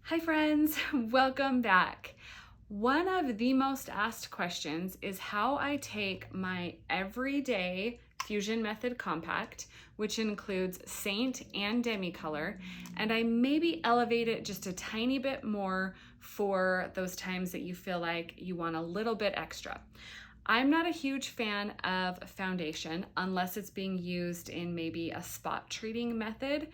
Hi friends, welcome back. One of the most asked questions is how I take my everyday Fusion Method Compact, which includes Seint and Demi Color, and I maybe elevate it just a tiny bit more for those times that you feel like you want a little bit extra. I'm not a huge fan of foundation unless it's being used in maybe a spot treating method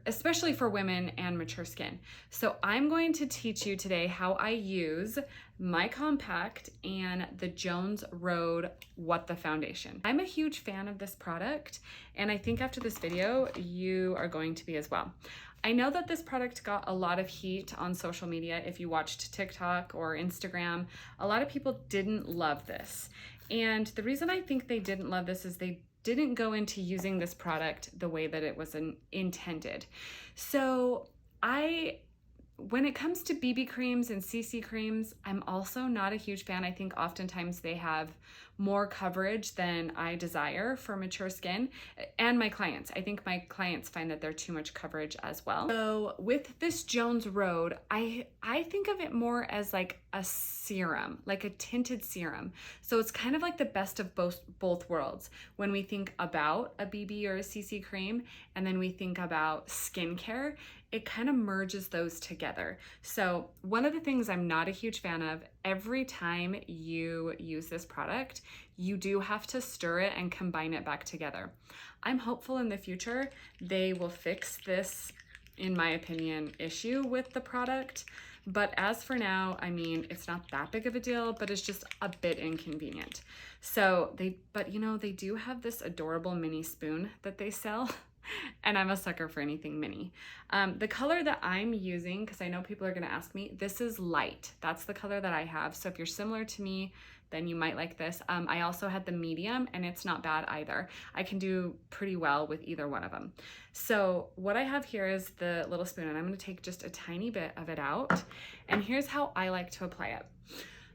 especially for women and mature skin. So I'm going to teach you today how I use my compact and the Jones Road What the Foundation. I'm a huge fan of this product, and I think after this video, you are going to be as well. I know that this product got a lot of heat on social media. If you watched TikTok or Instagram, a lot of people didn't love this. And the reason I think they didn't love this is they didn't go into using this product the way that it was intended. So when it comes to BB creams and CC creams, I'm also not a huge fan. I think oftentimes they have more coverage than I desire for mature skin and my clients. I think my clients find that they're too much coverage as well. So with this Jones Road, I think of it more as like a serum, like a tinted serum. So it's kind of like the best of both worlds. When we think about a BB or a CC cream, and then we think about skincare, it kind of merges those together. So one of the things I'm not a huge fan of, every time you use this product, you do have to stir it and combine it back together. I'm hopeful in the future they will fix this, in my opinion, issue with the product. But as for now, I mean, it's not that big of a deal, but it's just a bit inconvenient. So they do have this adorable mini spoon that they sell. And I'm a sucker for anything mini. The color that I'm using, because I know people are going to ask me, this is light. That's the color that I have. So if you're similar to me, then you might like this. I also had the medium, and it's not bad either. I can do pretty well with either one of them. So what I have here is the little spoon, and I'm going to take just a tiny bit of it out. And here's how I like to apply it.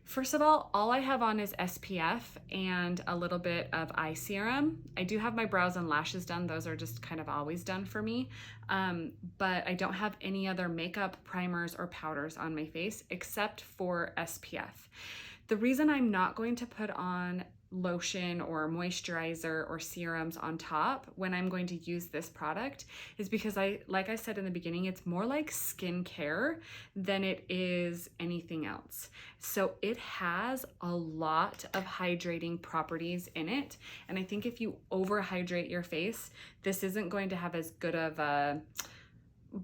First of all I have on is SPF and a little bit of eye serum. I do have my brows and lashes done. Those are just kind of always done for me. But I don't have any other makeup, primers, or powders on my face except for SPF. The reason I'm not going to put on lotion or moisturizer or serums on top when I'm going to use this product is because like I said in the beginning, it's more like skincare than it is anything else. So it has a lot of hydrating properties in it. And I think if you overhydrate your face, this isn't going to have as good of a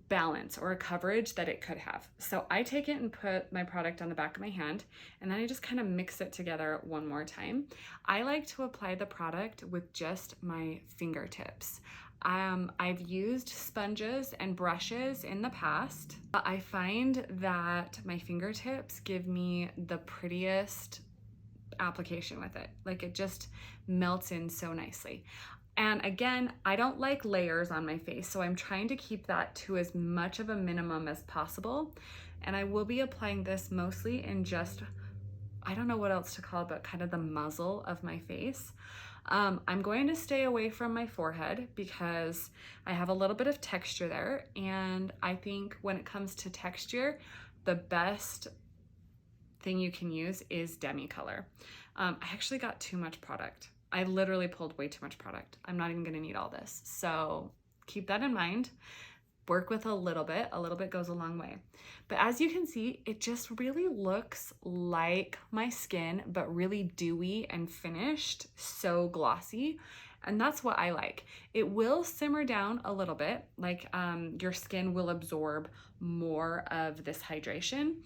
balance or a coverage that it could have. So I take it and put my product on the back of my hand, and then I just kind of mix it together one more time. I like to apply the product with just my fingertips. I've used sponges and brushes in the past, but I find that my fingertips give me the prettiest application with it. Like, it just melts in so nicely. And again, I don't like layers on my face, so I'm trying to keep that to as much of a minimum as possible. And I will be applying this mostly in just, I don't know what else to call it, but kind of the muzzle of my face. I'm going to stay away from my forehead because I have a little bit of texture there. And I think when it comes to texture, the best thing you can use is Demi Color. I actually got too much product. I literally pulled way too much product. I'm not even gonna need all this. So keep that in mind. Work with a little bit goes a long way. But as you can see, it just really looks like my skin, but really dewy and finished, so glossy. And that's what I like. It will simmer down a little bit, like your skin will absorb more of this hydration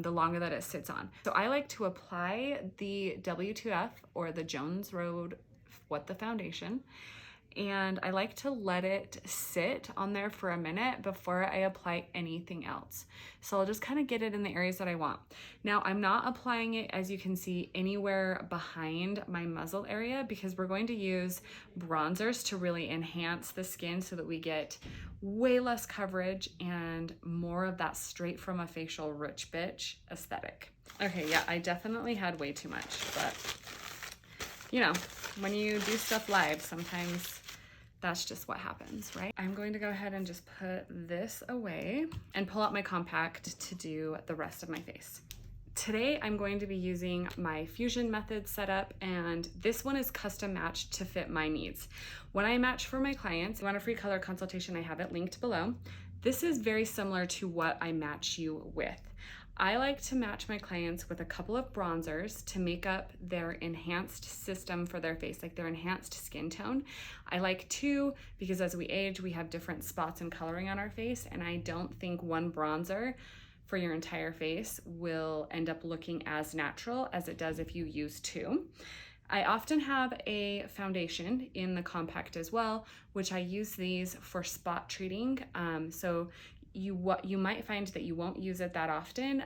the longer that it sits on. So I like to apply the WTF or the Jones Road What the Foundation, and I like to let it sit on there for a minute before I apply anything else. So I'll just kind of get it in the areas that I want. Now, I'm not applying it, as you can see, anywhere behind my muzzle area because we're going to use bronzers to really enhance the skin so that we get way less coverage and more of that straight from a facial rich bitch aesthetic. Okay, yeah, I definitely had way too much, but you know, when you do stuff live, sometimes that's just what happens, right? I'm going to go ahead and just put this away and pull out my compact to do the rest of my face. Today, I'm going to be using my Fusion method setup, and this one is custom matched to fit my needs. When I match for my clients, if you want a free color consultation, I have it linked below. This is very similar to what I match you with. I like to match my clients with a couple of bronzers to make up their enhanced system for their face, like their enhanced skin tone. I like two because as we age, we have different spots and coloring on our face, and I don't think one bronzer for your entire face will end up looking as natural as it does if you use two. I often have a foundation in the compact as well, which I use these for spot treating. So you might find that you won't use it that often,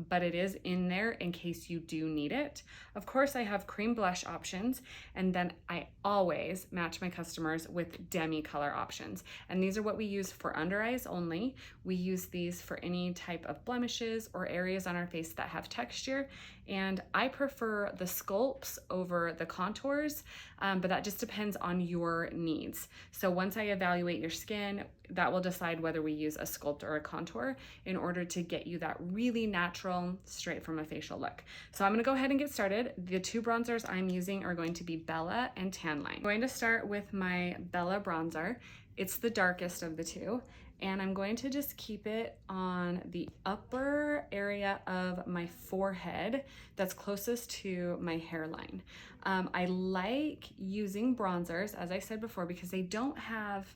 but it is in there in case you do need it. Of course, I have cream blush options, and then I always match my customers with Demi Color options. And these are what we use for under eyes only. We use these for any type of blemishes or areas on our face that have texture. And I prefer the sculpts over the contours, but that just depends on your needs. So once I evaluate your skin, that will decide whether we use a sculpt or a contour in order to get you that really natural, straight from a facial look. So I'm gonna go ahead and get started. The two bronzers I'm using are going to be Bella and Tan Line. I'm going to start with my Bella bronzer. It's the darkest of the two, and I'm going to just keep it on the upper area of my forehead that's closest to my hairline. I like using bronzers, as I said before, because they don't have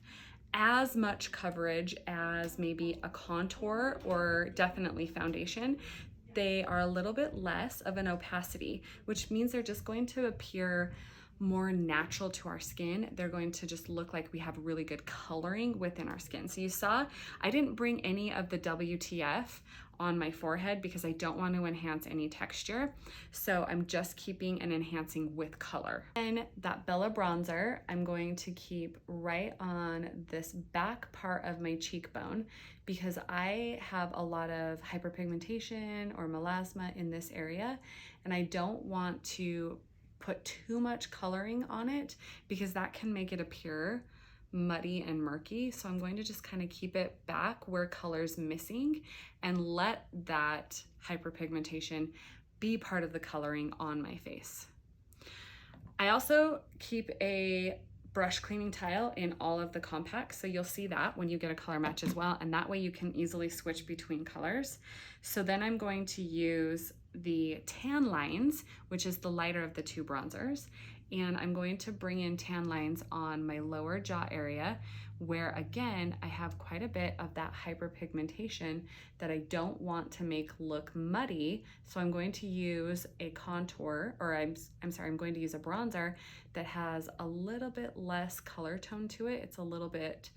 as much coverage as maybe a contour or definitely foundation. They are a little bit less of an opacity, which means they're just going to appear more natural to our skin. They're going to just look like we have really good coloring within our skin. So you saw, I didn't bring any of the WTF on my forehead because I don't want to enhance any texture. So I'm just keeping and enhancing with color. And that Bella bronzer, I'm going to keep right on this back part of my cheekbone because I have a lot of hyperpigmentation or melasma in this area, and I don't want to put too much coloring on it because that can make it appear muddy and murky. So I'm going to just kind of keep it back where color's missing and let that hyperpigmentation be part of the coloring on my face. I also keep a brush cleaning tile in all of the compacts, so you'll see that when you get a color match as well, and that way you can easily switch between colors. So then I'm going to use the Tan Lines, which is the lighter of the two bronzers, and I'm going to bring in tan lines on my lower jaw area where, again, I have quite a bit of that hyperpigmentation that I don't want to make look muddy. So I'm going to use a contour, or I'm going to use a bronzer that has a little bit less color tone to it. It's a little bit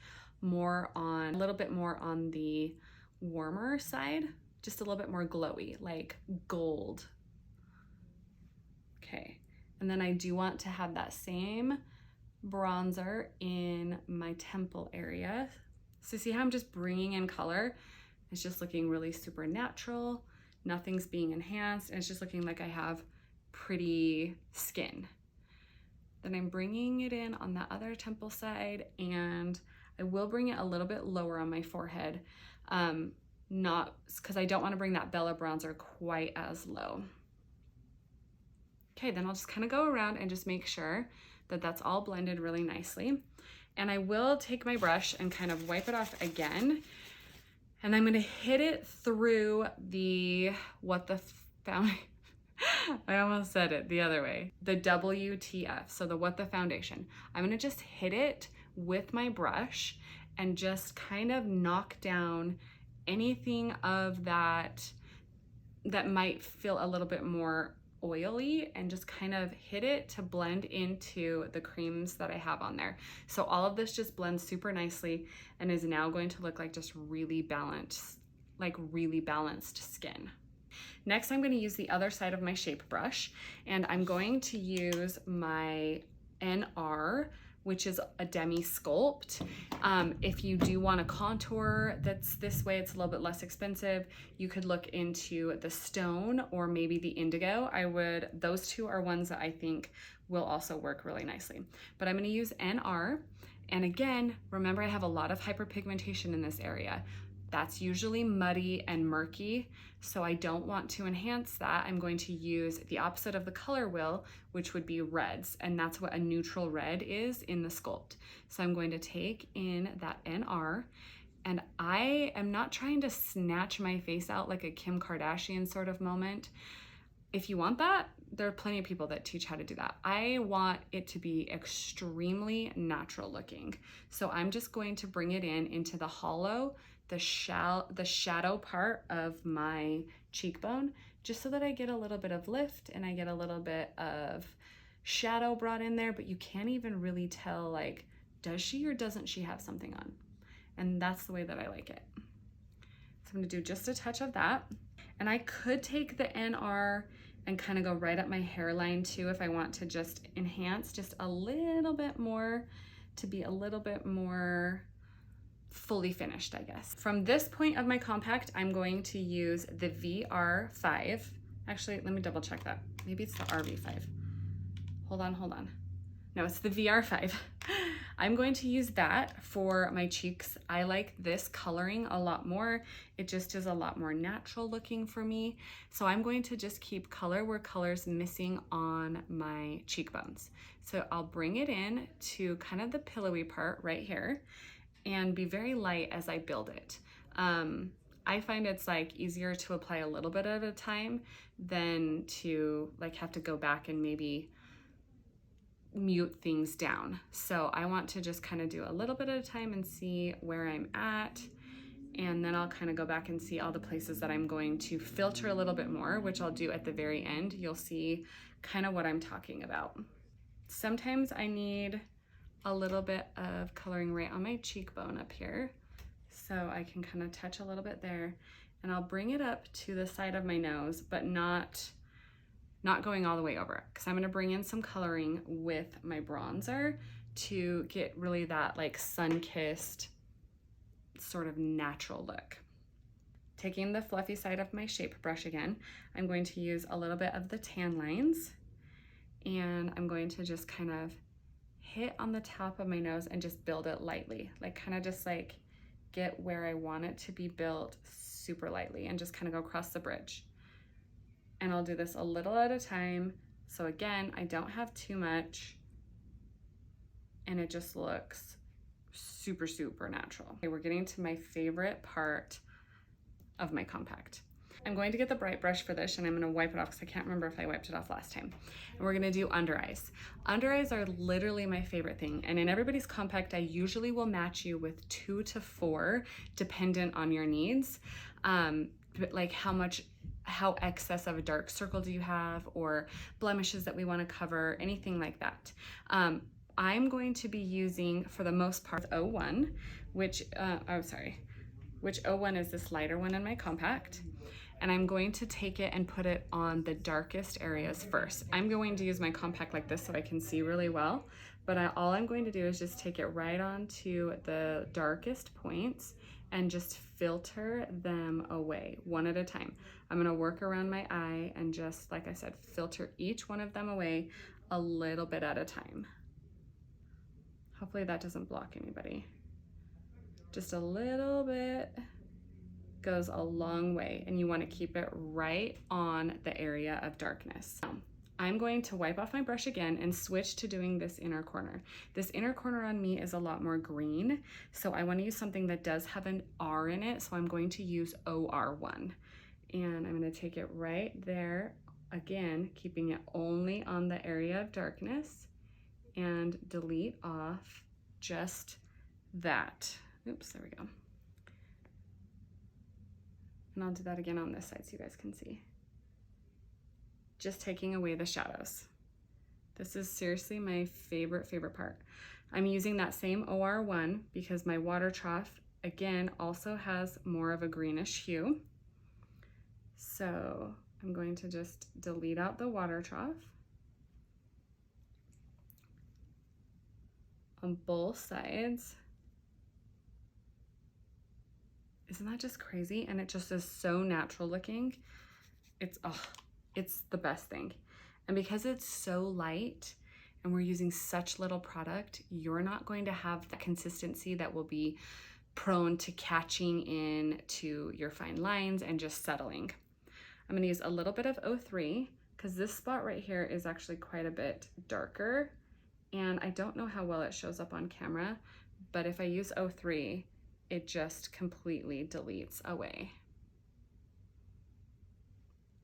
more on the warmer side, just a little bit more glowy, like gold. Okay. And then I do want to have that same bronzer in my temple area. So see how I'm just bringing in color? It's just looking really super natural. Nothing's being enhanced. And it's just looking like I have pretty skin. Then I'm bringing it in on the other temple side, and I will bring it a little bit lower on my forehead. Not because I don't want to bring that Bella bronzer quite as low. Okay, then I'll just kind of go around and just make sure that that's all blended really nicely. And I will take my brush and kind of wipe it off again. And I'm gonna hit it through the, I almost said it the other way, the WTF, so the What the Foundation. I'm gonna just hit it with my brush and just kind of knock down anything of that might feel a little bit more oily, and just kind of hit it to blend into the creams that I have on there. So all of this just blends super nicely and is now going to look like just really balanced skin. Next, I'm going to use the other side of my shape brush, and I'm going to use my NR, which is a Demi Sculpt. If you do want a contour that's this way, it's a little bit less expensive. You could look into the Stone or maybe the Indigo. Those two are ones that I think will also work really nicely. But I'm gonna use NR, And again, remember I have a lot of hyperpigmentation in this area. That's usually muddy and murky, so I don't want to enhance that. I'm going to use the opposite of the color wheel, which would be reds, and that's what a neutral red is in the sculpt. So I'm going to take in that NR, and I am not trying to snatch my face out like a Kim Kardashian sort of moment. If you want that, there are plenty of people that teach how to do that. I want it to be extremely natural looking. So I'm just going to bring it in into the hollow, the shadow part of my cheekbone, just so that I get a little bit of lift and I get a little bit of shadow brought in there, but you can't even really tell, like, does she or doesn't she have something on? And that's the way that I like it. So I'm gonna do just a touch of that. And I could take the NR and kind of go right up my hairline too if I want to just enhance just a little bit more, to be a little bit more fully finished, I guess. From this point of my compact, I'm going to use the VR5. Actually, let me double check that. Maybe it's the RV5. Hold on. No, it's the VR5. I'm going to use that for my cheeks. I like this coloring a lot more. It just is a lot more natural looking for me. So I'm going to just keep color where color's missing on my cheekbones. So I'll bring it in to kind of the pillowy part right here and be very light as I build it. I find it's like easier to apply a little bit at a time than to like have to go back and maybe mute things down. So I want to just kind of do a little bit at a time and see where I'm at. And then I'll kind of go back and see all the places that I'm going to filter a little bit more, which I'll do at the very end. You'll see kind of what I'm talking about. Sometimes I need a little bit of coloring right on my cheekbone up here. So I can kind of touch a little bit there, and I'll bring it up to the side of my nose, but not going all the way over it, because I'm going to bring in some coloring with my bronzer to get really that like sun-kissed sort of natural look. Taking the fluffy side of my shape brush again, I'm going to use a little bit of the tan lines, and I'm going to just kind of hit on the top of my nose and just build it lightly, like kind of just like get where I want it to be built super lightly, and just kind of go across the bridge. And I'll do this a little at a time. So again, I don't have too much, and it just looks super, super natural. Okay, we're getting to my favorite part of my compact. I'm going to get the bright brush for this, and I'm gonna wipe it off because I can't remember if I wiped it off last time. And we're gonna do under eyes. Under eyes are literally my favorite thing. And in everybody's compact, I usually will match you with 2 to 4, dependent on your needs. But like how excess of a dark circle do you have, or blemishes that we want to cover, anything like that. I'm going to be using, for the most part, 01, which 01 is this lighter one in my compact. And I'm going to take it and put it on the darkest areas first. I'm going to use my compact like this so I can see really well, but all I'm going to do is just take it right onto the darkest points and just filter them away one at a time. I'm gonna work around my eye and just, like I said, filter each one of them away a little bit at a time. Hopefully that doesn't block anybody. Just a little bit goes a long way, and you wanna keep it right on the area of darkness. Now, I'm going to wipe off my brush again and switch to doing this inner corner. This inner corner on me is a lot more green, so I want to use something that does have an R in it, so I'm going to use OR1. And I'm going to take it right there, again, keeping it only on the area of darkness, and delete off just that. Oops, there we go. And I'll do that again on this side so you guys can see. Just taking away the shadows. This is seriously my favorite part. I'm using that same OR1 because my water trough, again, also has more of a greenish hue. So I'm going to just delete out the water trough on both sides. Isn't that just crazy? And it just is so natural looking. It's the best thing. And because it's so light, and we're using such little product, you're not going to have the consistency that will be prone to catching in to your fine lines and just settling. I'm gonna use a little bit of 03 because this spot right here is actually quite a bit darker, and I don't know how well it shows up on camera, but if I use 03, it just completely deletes away.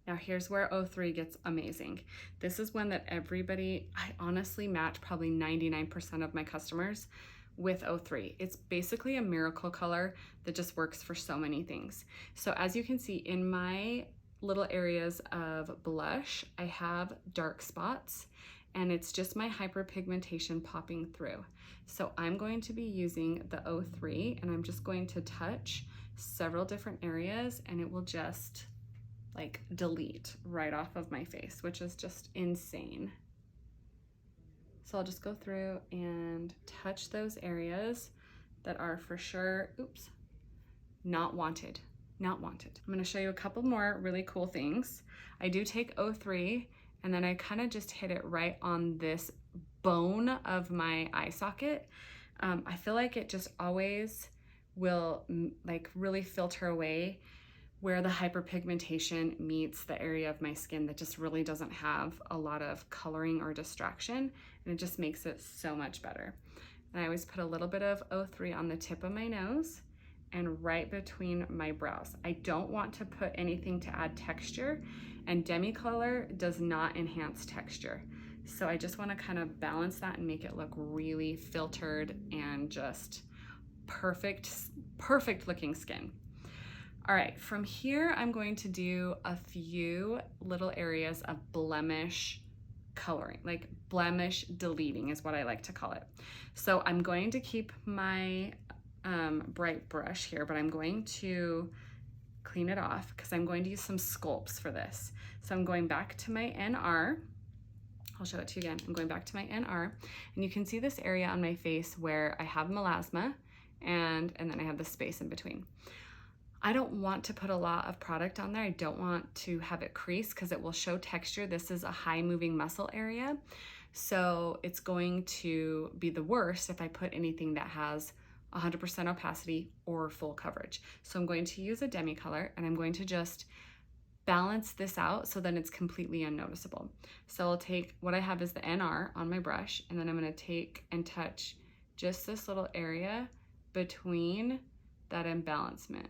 Now here's where 03 gets amazing. This is one that everybody, I honestly match probably 99% of my customers with 03. It's basically a miracle color that just works for so many things. So as you can see in my little areas of blush, I have dark spots, and it's just my hyperpigmentation popping through. So I'm going to be using the 03, and I'm just going to touch several different areas, and it will just like delete right off of my face, which is just insane. So I'll just go through and touch those areas that are for sure, oops, not wanted, not wanted. I'm gonna show you a couple more really cool things. I do take 03, and then I kind of just hit it right on this bone of my eye socket. I feel like it just always will like really filter away where the hyperpigmentation meets the area of my skin that just really doesn't have a lot of coloring or distraction, and it just makes it so much better. And I always put a little bit of 03 on the tip of my nose and right between my brows. I don't want to put anything to add texture, and Demi Color does not enhance texture. So I just want to kind of balance that and make it look really filtered and just perfect looking skin. All right, from here, I'm going to do a few little areas of blemish coloring, like blemish deleting is what I like to call it. So I'm going to keep my bright brush here, but I'm going to clean it off because I'm going to use some sculpts for this. So I'm going back to my NR. I'll show it to you again. I'm going back to my NR, and you can see this area on my face where I have melasma and then I have the space in between. I don't want to put a lot of product on there. I don't want to have it crease because it will show texture. This is a high moving muscle area. So it's going to be the worst if I put anything that has 100% opacity or full coverage. So I'm going to use a Demi Color, and I'm going to just balance this out so that it's completely unnoticeable. So I'll take, what I have is the NR on my brush, and then I'm gonna take and touch just this little area between that imbalancement.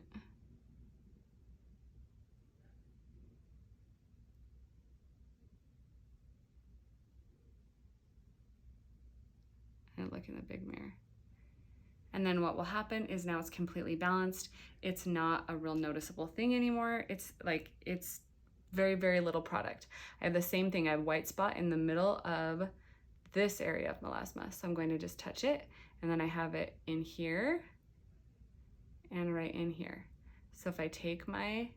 And look in the big mirror. And then what will happen is now it's completely balanced. It's not a real noticeable thing anymore. It's like, it's very, very little product. I have the same thing. I have white spot in the middle of this area of melasma. So I'm going to just touch it, and then I have it in here and right in here. So if I take my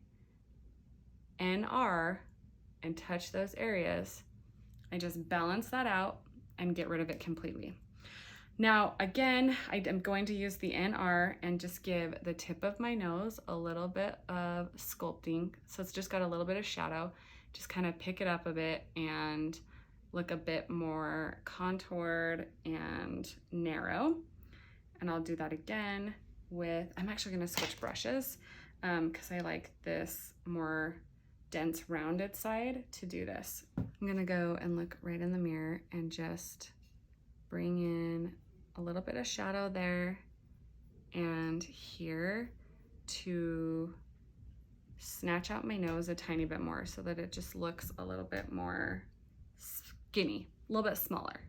NR and touch those areas, I just balance that out and get rid of it completely. Now, again, I am going to use the NR and just give the tip of my nose a little bit of sculpting. So it's just got a little bit of shadow. Just kind of pick it up a bit and look a bit more contoured and narrow. And I'll do that again with, I'm actually gonna switch brushes because I like this more dense rounded side to do this. I'm gonna go and look right in the mirror and just bring in a little bit of shadow there and here to snatch out my nose a tiny bit more so that it just looks a little bit more skinny, a little bit smaller.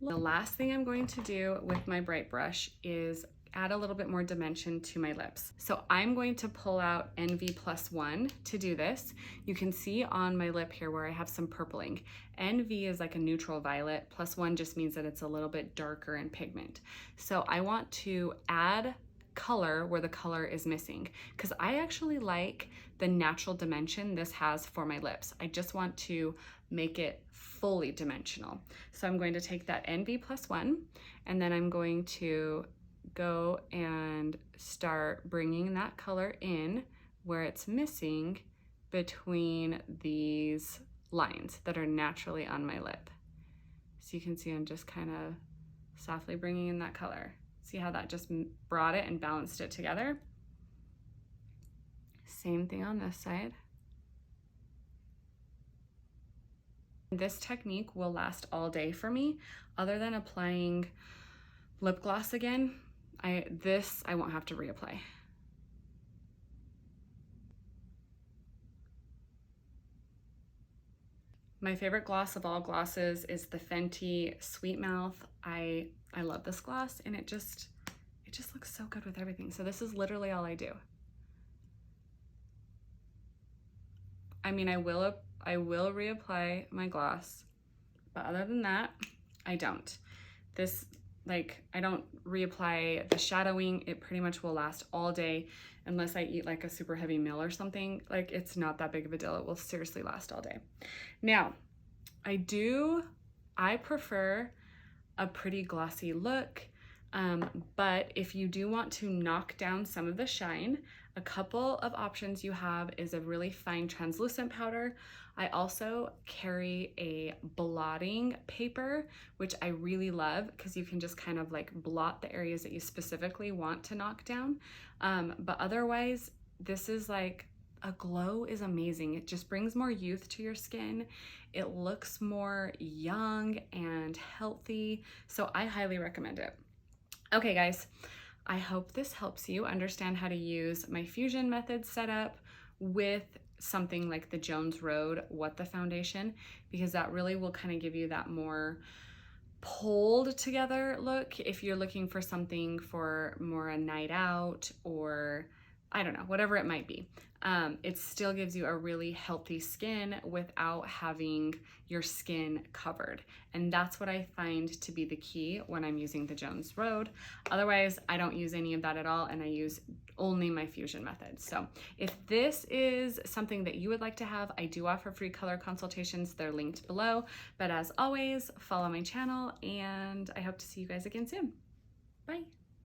The last thing I'm going to do with my bright brush is add a little bit more dimension to my lips. So I'm going to pull out NV+1 to do this. You can see on my lip here where I have some purpling. NV is like a neutral violet, +1 just means that it's a little bit darker in pigment. So I want to add color where the color is missing because I actually like the natural dimension this has for my lips. I just want to make it fully dimensional. So I'm going to take that NV+1 and then I'm going to go and start bringing that color in where it's missing between these lines that are naturally on my lip. So you can see I'm just kind of softly bringing in that color. See how that just brought it and balanced it together? Same thing on this side. This technique will last all day for me, other than applying lip gloss again. I won't have to reapply. My favorite gloss of all glosses is the Fenty Sweet Mouth. I love this gloss, and it just looks so good with everything. So this is literally all I do. I mean, I will reapply my gloss, but other than that, I don't. This, like, I don't reapply the shadowing. It pretty much will last all day unless I eat like a super heavy meal or something. Like, it's not that big of a deal. It will seriously last all day. Now, I prefer a pretty glossy look, but if you do want to knock down some of the shine, a couple of options you have is a really fine translucent powder. I also carry a blotting paper, which I really love because you can just kind of like blot the areas that you specifically want to knock down. But otherwise, this is like, a glow is amazing. It just brings more youth to your skin. It looks more young and healthy. So I highly recommend it. Okay, guys. I hope this helps you understand how to use my fusion method setup with something like the Jones Road What the Foundation, because that really will kind of give you that more pulled together look if you're looking for something for more a night out, or I don't know, whatever it might be. It still gives you a really healthy skin without having your skin covered. And that's what I find to be the key when I'm using the Jones Road. Otherwise, I don't use any of that at all, and I use only my fusion method. So if this is something that you would like to have, I do offer free color consultations. They're linked below. But as always, follow my channel, and I hope to see you guys again soon. Bye.